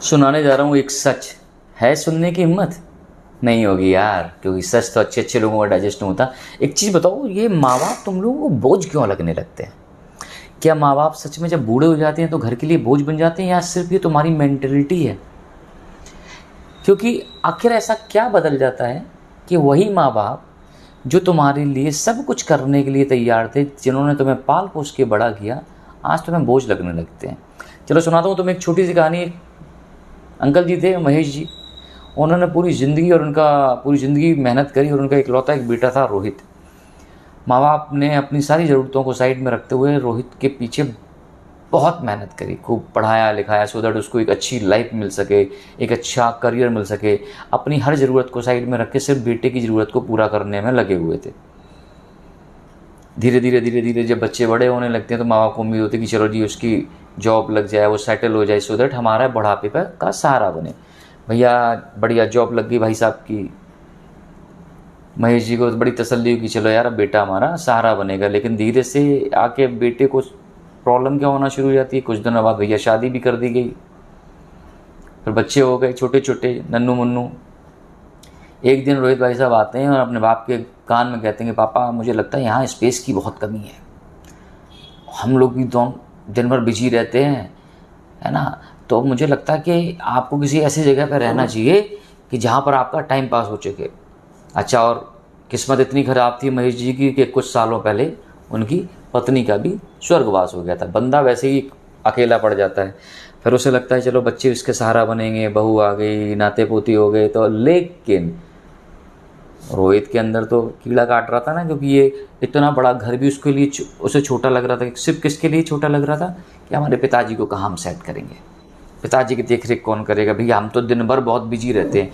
सुनाने जा रहा हूँ एक सच। है सुनने की हिम्मत? नहीं होगी यार, क्योंकि सच तो अच्छे अच्छे लोगों का डाइजेस्ट नहीं होता। एक चीज़ बताओ, ये माँ बाप तुम लोगों को बोझ क्यों लगने लगते हैं? क्या माँ बाप सच में जब बूढ़े हो जाते हैं तो घर के लिए बोझ बन जाते हैं, या सिर्फ ये तुम्हारी मेंटेलिटी है? क्योंकि आखिर ऐसा क्या बदल जाता है कि वही माँ बाप जो तुम्हारे लिए सब कुछ करने के लिए तैयार थे, जिन्होंने तुम्हें पाल पोस के बड़ा किया, आज तुम्हें बोझ लगने लगते हैं। चलो सुनाता हूँ तुम्हें एक छोटी सी कहानी। एक अंकल जी थे, महेश जी। उन्होंने पूरी ज़िंदगी मेहनत करी, और उनका इकलौता एक बेटा था, रोहित। माँ बाप ने अपनी सारी ज़रूरतों को साइड में रखते हुए रोहित के पीछे बहुत मेहनत करी, खूब पढ़ाया लिखाया, सो दैट उसको एक अच्छी लाइफ मिल सके, एक अच्छा करियर मिल सके। अपनी हर ज़रूरत को साइड में रख के सिर्फ बेटे की ज़रूरत को पूरा करने में लगे हुए थे। धीरे धीरे जब बच्चे बड़े होने लगते हैं तो माँ बाप को उम्मीद होती है कि चलो जी उसकी जॉब लग जाए, वो सेटल हो जाए, सो दैट हमारा बुढ़ापे पर का सहारा बने। भैया बढ़िया जॉब लग गई भाई साहब की। महेश जी को बड़ी तसल्ली हुई कि चलो यार अब बेटा हमारा सहारा बनेगा। लेकिन धीरे से आके बेटे को प्रॉब्लम क्या होना शुरू हो जाती है। कुछ दिनों बाद भैया शादी भी कर दी गई, फिर बच्चे हो गए छोटे छोटे नन्नू मुन्नू। एक दिन रोहित भाई साहब आते हैं और अपने बाप के कान में कहते हैं कि पापा मुझे लगता है यहाँ स्पेस की बहुत कमी है, हम लोग भी तो दिन भर बिजी रहते हैं, है ना, तो मुझे लगता है कि आपको किसी ऐसी जगह पर रहना चाहिए कि जहाँ पर आपका टाइम पास हो सके। अच्छा, और किस्मत इतनी ख़राब थी महेश जी की कि कुछ सालों पहले उनकी पत्नी का भी स्वर्गवास हो गया था। बंदा वैसे ही अकेला पड़ जाता है। फिर उसे लगता है चलो बच्चे इसके सहारा बनेंगे, बहू आ गई, नाते पोती हो गए, तो लेकिन रोहित के अंदर तो कीड़ा काट रहा था ना, क्योंकि ये इतना बड़ा घर भी उसके लिए उसे छोटा लग रहा था। सिर्फ किसके लिए छोटा लग रहा था कि हमारे पिताजी को कहाँ हम सेट करेंगे, पिताजी की देख रेख कौन करेगा, भैया हम तो दिन भर बहुत बिजी रहते हैं।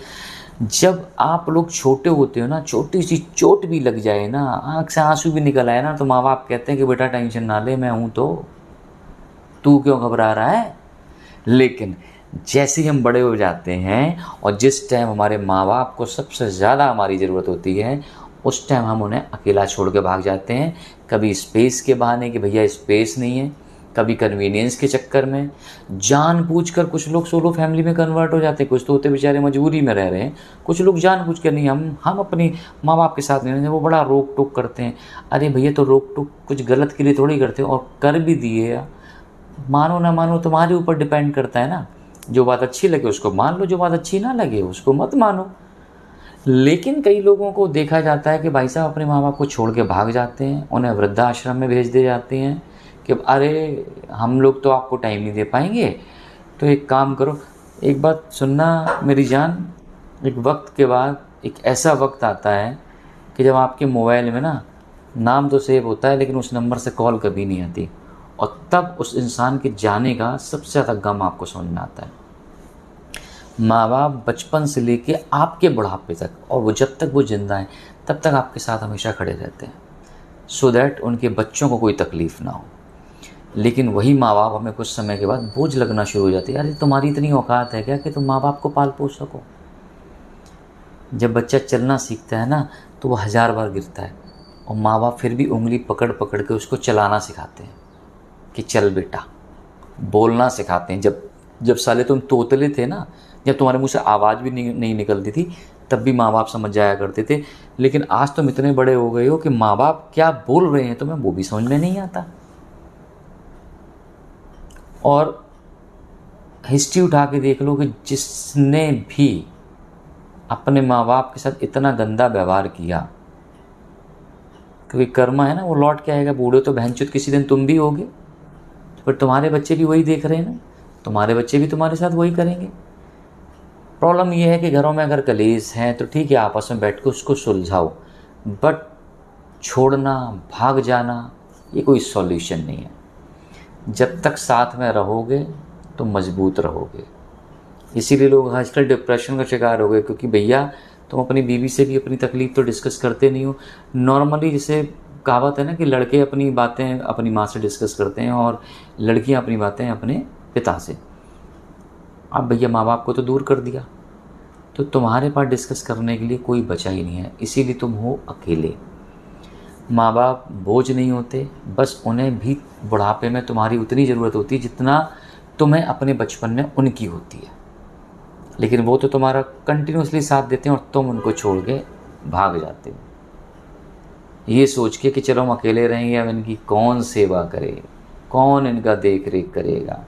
जब आप लोग छोटे होते हो ना, छोटी सी चोट भी लग जाए ना, आँख से आंसू भी निकल आए ना, तो माँ बाप कहते हैं कि बेटा टेंशन ना ले, मैं हूँ तो, तू क्यों घबरा रहा है। लेकिन जैसे ही हम बड़े हो जाते हैं और जिस टाइम हमारे माँ बाप को सबसे ज़्यादा हमारी ज़रूरत होती है, उस टाइम हम उन्हें अकेला छोड़ के भाग जाते हैं। कभी स्पेस के बहाने कि भैया स्पेस नहीं है, कभी कन्वीनियंस के चक्कर में। जानबूझकर कुछ लोग सोलो फैमिली में कन्वर्ट हो जाते हैं, कुछ तो होते बेचारे मजबूरी में रह रहे हैं, कुछ लोग जानबूझ कर नहीं, हम अपनी माँ बाप के साथ नहीं रहते, वो बड़ा रोक टोक करते हैं। अरे भैया तो रोक टोक कुछ गलत के लिए थोड़ी करते हो, और कर भी दिए, मानो ना मानो तुम्हारे ऊपर डिपेंड करता है ना। जो बात अच्छी लगे उसको मान लो, जो बात अच्छी ना लगे उसको मत मानो। लेकिन कई लोगों को देखा जाता है कि भाई साहब अपने माँ बाप को छोड़ के भाग जाते हैं, उन्हें वृद्धाश्रम में भेज दे जाते हैं कि अरे हम लोग तो आपको टाइम नहीं दे पाएंगे, तो एक काम करो। एक बात सुनना मेरी जान, एक वक्त के बाद एक ऐसा वक्त आता है कि जब आपके मोबाइल में ना नाम तो सेव होता है लेकिन उस नंबर से कॉल कभी नहीं आती, और तब उस इंसान के जाने का सबसे ज़्यादा गम आपको समझ में आता है। माँ बाप बचपन से लेके आपके बुढ़ापे तक, और वो जब तक वो जिंदा हैं तब तक आपके साथ हमेशा खड़े रहते हैं, सो दैट उनके बच्चों को कोई तकलीफ़ ना हो। लेकिन वही माँ बाप हमें कुछ समय के बाद बोझ लगना शुरू हो जाती है। अरे तुम्हारी इतनी औकात है क्या कि तुम माँ बाप को पाल पोस सको। जब बच्चा चलना सीखता है ना तो वो 1000 बार गिरता है, और माँ बाप फिर भी उंगली पकड़ पकड़ के उसको चलाना सिखाते हैं कि चल बेटा, बोलना सिखाते हैं। जब साले तुम तोतले थे ना, जब तुम्हारे मुंह से आवाज़ भी नहीं निकलती थी, तब भी माँ बाप समझ जाया करते थे। लेकिन आज तुम इतने बड़े हो गए हो कि माँ बाप क्या बोल रहे हैं तुम्हें वो भी समझ में नहीं आता। और हिस्ट्री उठा के देख लो कि जिसने भी अपने माँ बाप के साथ इतना गंदा व्यवहार किया, क्योंकि कर्मा है ना, वो लौट के आएगा। बूढ़े तो बहनचोद किसी दिन तुम भी होगे, पर तुम्हारे बच्चे भी वही देख रहे हैं ना, तुम्हारे बच्चे भी तुम्हारे साथ वही करेंगे। प्रॉब्लम ये है कि घरों में अगर कलेश हैं तो ठीक है, आपस में बैठ कर उसको सुलझाओ, बट छोड़ना, भाग जाना, ये कोई सॉल्यूशन नहीं है। जब तक साथ में रहोगे तो मजबूत रहोगे। इसीलिए लोग आजकल डिप्रेशन का शिकार हो गए, क्योंकि भैया तुम अपनी बीवी से भी अपनी तकलीफ तो डिस्कस करते नहीं हो। नॉर्मली जैसे कहावत है ना कि लड़के अपनी बातें अपनी माँ से डिस्कस करते हैं और लड़कियां अपनी बातें अपने पिता से। अब भैया माँ बाप को तो दूर कर दिया, तो तुम्हारे पास डिस्कस करने के लिए कोई बचा ही नहीं है, इसीलिए तुम हो अकेले। माँ बाप बोझ नहीं होते, बस उन्हें भी बुढ़ापे में तुम्हारी उतनी ज़रूरत होती है जितना तुम्हें अपने बचपन में उनकी होती है। लेकिन वो तो तुम्हारा कंटिन्यूसली साथ देते हैं और तुम उनको छोड़ के भाग जाते हो, ये सोच के कि चलो हम अकेले रहेंगे, अब इनकी कौन सेवा करे, कौन इनका देख रेख करेगा।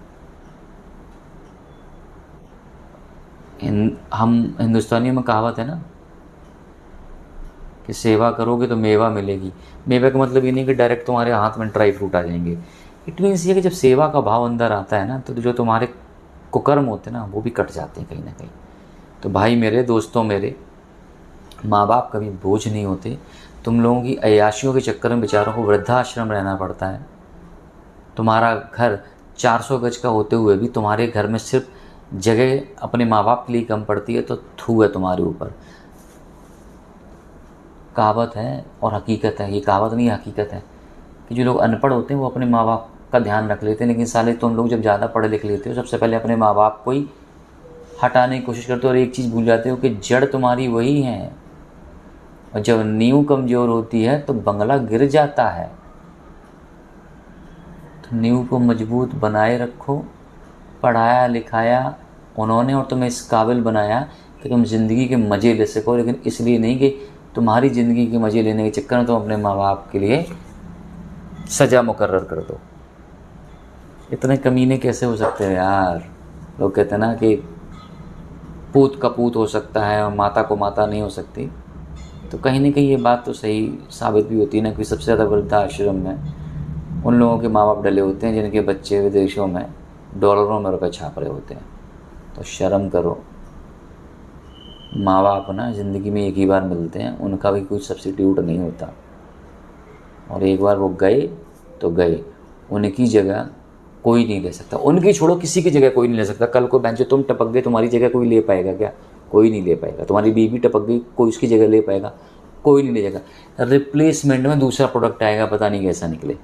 हम हिंदुस्तानियों में कहावत है ना कि सेवा करोगे तो मेवा मिलेगी। मेवा का मतलब ये नहीं कि डायरेक्ट तुम्हारे हाथ में ड्राई फ्रूट आ जाएंगे। इट मीन्स ये कि जब सेवा का भाव अंदर आता है ना, तो जो तुम्हारे कुकर्म होते हैं ना, वो भी कट जाते हैं कहीं ना कहीं। तो भाई मेरे, दोस्तों मेरे, माँ बाप कभी बोझ नहीं होते। तुम लोगों की अय्याशियों के चक्कर में बेचारों को वृद्धाश्रम रहना पड़ता है। तुम्हारा घर 400 गज का होते हुए भी तुम्हारे घर में सिर्फ जगह अपने माँ बाप के लिए कम पड़ती है, तो थू है तुम्हारे ऊपर। कहावत है और हकीकत है, ये कहावत नहीं हकीकत है, कि जो लोग अनपढ़ होते हैं वो अपने माँ बाप का ध्यान रख लेते हैं, लेकिन साले तुम लोग जब ज़्यादा पढ़े लिख लेते हो, सबसे पहले अपने माँ बाप को ही हटाने की कोशिश करते हो। और एक चीज़ भूल जाते हो कि जड़ तुम्हारी वही है, और जब नींव कमज़ोर होती है तो बंगला गिर जाता है। तो नींव को मजबूत बनाए रखो। पढ़ाया लिखाया उन्होंने और तुम्हें इस काबिल बनाया कि तुम ज़िंदगी के मज़े ले सको, लेकिन इसलिए नहीं कि तुम्हारी ज़िंदगी के मज़े लेने के चक्कर में तुम अपने माँ बाप के लिए सज़ा मुकर्रर कर दो। इतने कमीने कैसे हो सकते हैं यार। लोग कहते हैं ना कि पूत का पूत हो सकता है और माता को माता नहीं हो सकती। तो कहीं ना कहीं ये बात तो सही साबित भी होती है ना, कि सबसे ज़्यादा वृद्धाश्रम में उन लोगों के माँ बाप डले होते हैं जिनके बच्चे विदेशों में डॉलरों में रुपए छाप रहे होते हैं। तो शर्म करो। माँ बाप ना ज़िंदगी में एक ही बार मिलते हैं, उनका भी कुछ सब्स्टिट्यूट नहीं होता, और एक बार वो गए तो गए। उनकी जगह कोई नहीं ले सकता। उनकी छोड़ो, किसी की जगह कोई नहीं ले सकता। कल को बहन जो तुम टपक गए, तुम्हारी जगह कोई ले पाएगा क्या? कोई नहीं ले पाएगा। तुम्हारी बीवी टपक गई, कोई उसकी जगह ले पाएगा? कोई नहीं ले जाएगा। रिप्लेसमेंट में दूसरा प्रोडक्ट आएगा, पता नहीं कैसा निकले।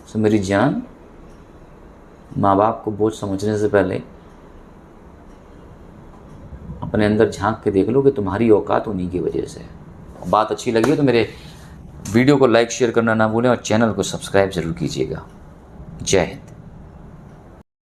सो मेरी जान, माँ बाप को बोझ समझने से पहले अपने अंदर झांक के देख लो कि तुम्हारी औकात उन्हीं की वजह से है। बात अच्छी लगी हो तो मेरे वीडियो को लाइक शेयर करना ना भूलें, और चैनल को सब्सक्राइब ज़रूर कीजिएगा। जय हिंद।